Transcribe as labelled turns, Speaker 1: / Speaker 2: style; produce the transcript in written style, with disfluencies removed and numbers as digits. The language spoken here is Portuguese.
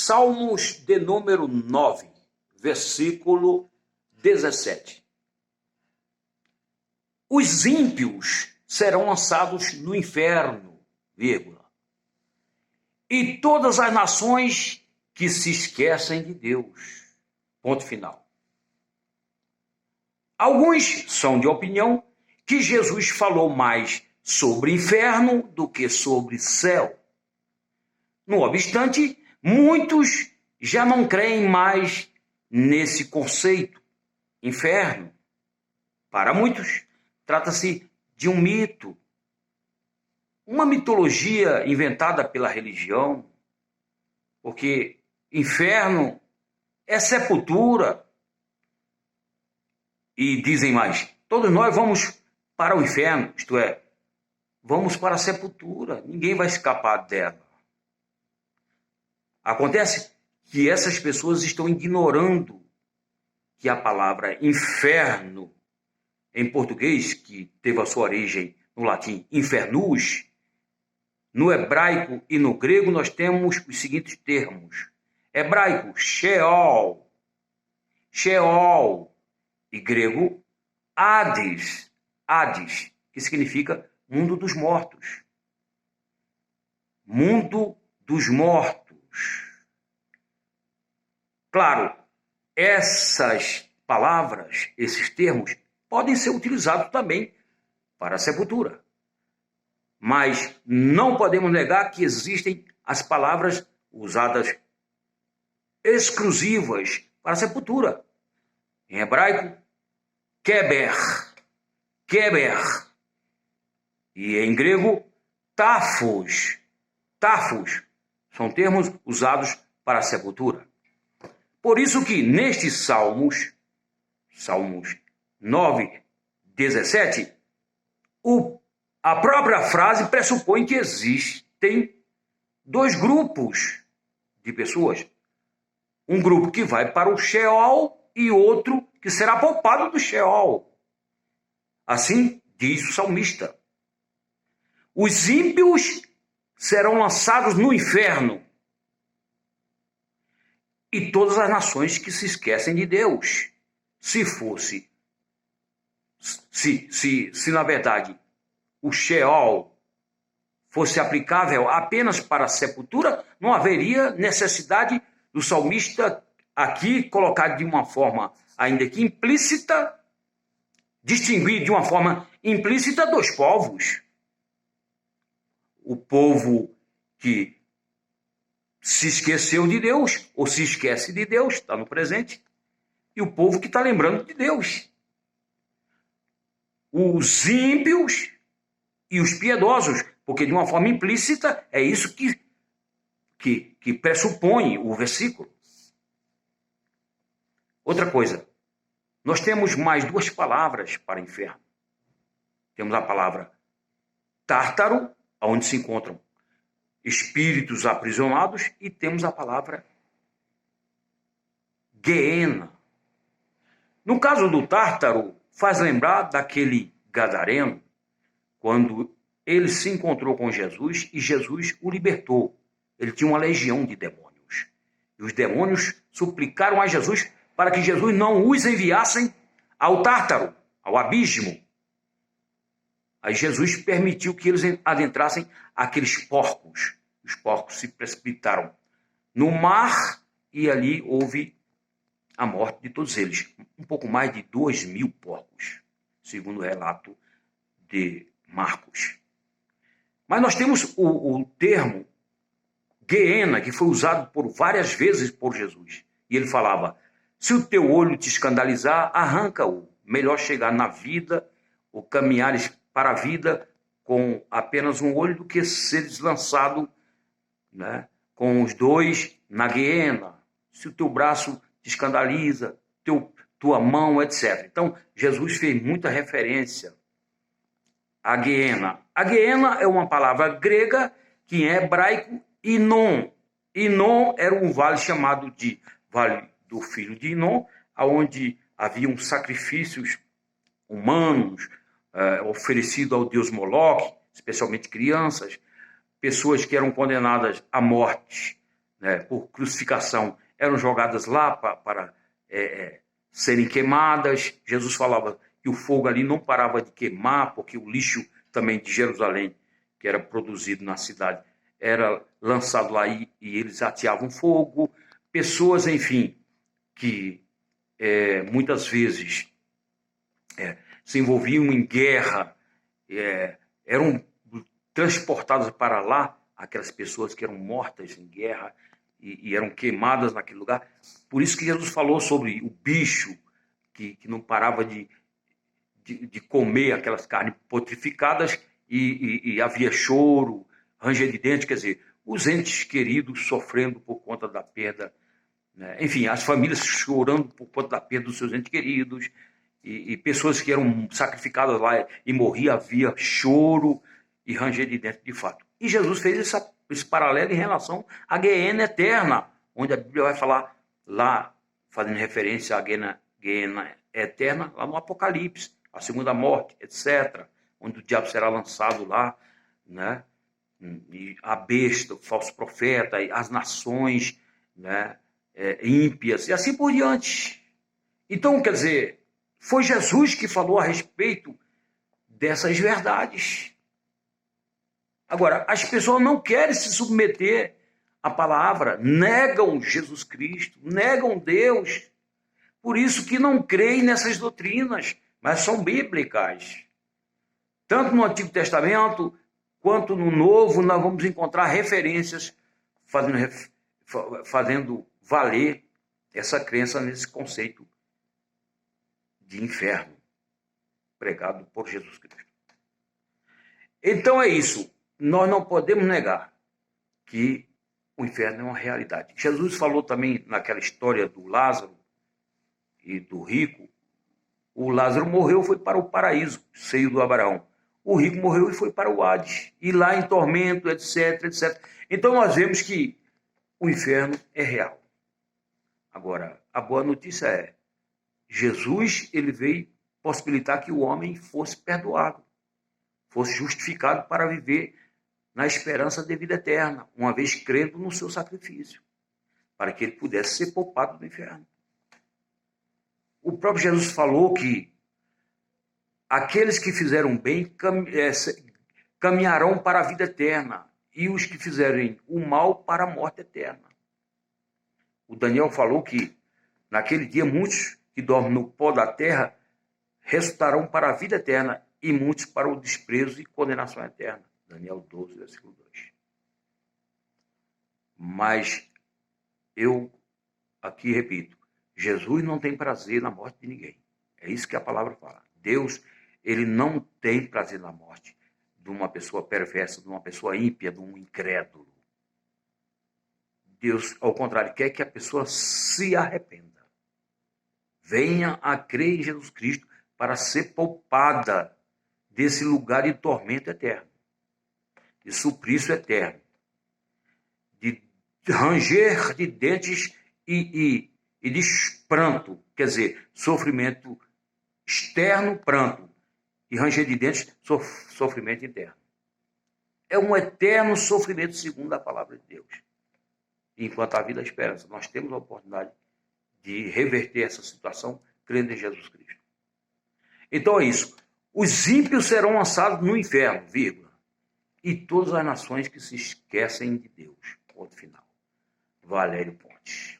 Speaker 1: Salmos de número 9, versículo 17. Os ímpios serão lançados no inferno, vírgula, e todas as nações que se esquecem de Deus. Ponto final. Alguns são de opinião que Jesus falou mais sobre inferno do que sobre céu. No obstante, muitos já não creem mais nesse conceito. Inferno, para muitos, trata-se de um mito, uma mitologia inventada pela religião, porque inferno é sepultura. E dizem mais, todos nós vamos para o inferno, isto é, vamos para a sepultura, ninguém vai escapar dela. Acontece que essas pessoas estão ignorando que a palavra inferno, em português, que teve a sua origem no latim infernus, no hebraico e no grego nós temos os seguintes termos. Hebraico, Sheol, Sheol, e grego, Hades, Hades, que significa mundo dos mortos. Mundo dos mortos. Claro, essas palavras, esses termos, podem ser utilizados também para a sepultura. Mas não podemos negar que existem as palavras usadas exclusivas para a sepultura. Em hebraico, keber, keber. E em grego, tafos, tafos. São termos usados para a sepultura. Por isso que nestes Salmos 9, 17, a própria frase pressupõe que existem dois grupos de pessoas. Um grupo que vai para o Sheol e outro que será poupado do Sheol. Assim diz o salmista. Os ímpios serão lançados no inferno e todas as nações que se esquecem de Deus. Se na verdade o Sheol fosse aplicável apenas para a sepultura, não haveria necessidade do salmista aqui colocar de uma forma ainda que implícita, distinguir de uma forma implícita dois povos. O povo que se esqueceu de Deus, ou se esquece de Deus, está no presente, e o povo que está lembrando de Deus. Os ímpios e os piedosos, porque de uma forma implícita é isso que pressupõe o versículo. Outra coisa, nós temos mais duas palavras para inferno. Temos a palavra tártaro, onde se encontram espíritos aprisionados, e temos a palavra Geena. No caso do tártaro, faz lembrar daquele gadareno, quando ele se encontrou com Jesus e Jesus o libertou. Ele tinha uma legião de demônios. E os demônios suplicaram a Jesus para que Jesus não os enviassem ao tártaro, ao abismo. Aí Jesus permitiu que eles adentrassem aqueles porcos. Os porcos se precipitaram no mar e ali houve a morte de todos eles. Um pouco mais de 2.000 porcos, segundo o relato de Marcos. Mas nós temos o termo Geena, que foi usado por várias vezes por Jesus. E ele falava, se o teu olho te escandalizar, arranca-o. Melhor chegar na vida ou caminhares para a vida com apenas um olho do que seres lançado, né, com os dois na Geena. Se o teu braço te escandaliza, tua mão, etc. Então, Jesus fez muita referência à Geena. A Geena é uma palavra grega que em hebraico, Inon. Inon era um vale chamado de Vale do Filho de Inon, onde haviam sacrifícios humanos, oferecido ao deus Moloque, especialmente crianças, pessoas que eram condenadas à morte, né, por crucificação, eram jogadas lá para serem queimadas. Jesus falava que o fogo ali não parava de queimar, porque o lixo também de Jerusalém, que era produzido na cidade, era lançado lá e eles ateavam fogo. Pessoas, enfim, que muitas vezes se envolviam em guerra, eram transportadas para lá, aquelas pessoas que eram mortas em guerra e eram queimadas naquele lugar. Por isso que Jesus falou sobre o bicho que não parava de comer aquelas carnes putrificadas e havia choro, ranger de dentes, quer dizer, os entes queridos sofrendo por conta da perda, né? Enfim, as famílias chorando por conta da perda dos seus entes queridos e pessoas que eram sacrificadas lá e morriam, havia choro e ranger de dentes de fato. E Jesus fez esse paralelo em relação à Guiena eterna, onde a Bíblia vai falar lá, fazendo referência à Guiena eterna, lá no Apocalipse, a segunda morte, etc., onde o diabo será lançado lá, né? E a besta, o falso profeta, as nações, né? Ímpias, e assim por diante. Então, quer dizer, foi Jesus que falou a respeito dessas verdades. Agora, as pessoas não querem se submeter à palavra, negam Jesus Cristo, negam Deus. Por isso que não creem nessas doutrinas, mas são bíblicas. Tanto no Antigo Testamento, quanto no Novo, nós vamos encontrar referências fazendo valer essa crença nesse conceito de inferno pregado por Jesus Cristo. Então é isso. Nós não podemos negar que o inferno é uma realidade. Jesus falou também naquela história do Lázaro e do rico. O Lázaro morreu e foi para o paraíso, seio do Abraão. O rico morreu e foi para o Hades, e lá em tormento, etc, etc. Então nós vemos que o inferno é real. Agora, a boa notícia é, Jesus ele veio possibilitar que o homem fosse perdoado, fosse justificado para viver na esperança de vida eterna, uma vez crendo no seu sacrifício, para que ele pudesse ser poupado do inferno. O próprio Jesus falou que aqueles que fizeram bem caminharão para a vida eterna, e os que fizerem o mal para a morte eterna. O Daniel falou que naquele dia muitos que dormem no pó da terra ressuscitarão para a vida eterna e muitos para o desprezo e condenação eterna. Daniel 12, versículo 2. Mas eu aqui repito, Jesus não tem prazer na morte de ninguém. É isso que a palavra fala. Deus, ele não tem prazer na morte de uma pessoa perversa, de uma pessoa ímpia, de um incrédulo. Deus, ao contrário, quer que a pessoa se arrependa. Venha a crer em Jesus Cristo para ser poupada desse lugar de tormento eterno, de suplício eterno, de ranger de dentes e de pranto, quer dizer, sofrimento externo, pranto, e ranger de dentes, sofrimento interno. É um eterno sofrimento segundo a palavra de Deus. Enquanto a vida é a esperança, nós temos a oportunidade de reverter essa situação crendo em Jesus Cristo. Então é isso. Os ímpios serão lançados no inferno, vírgula, e todas as nações que se esquecem de Deus. Ponto final. Valério Pontes.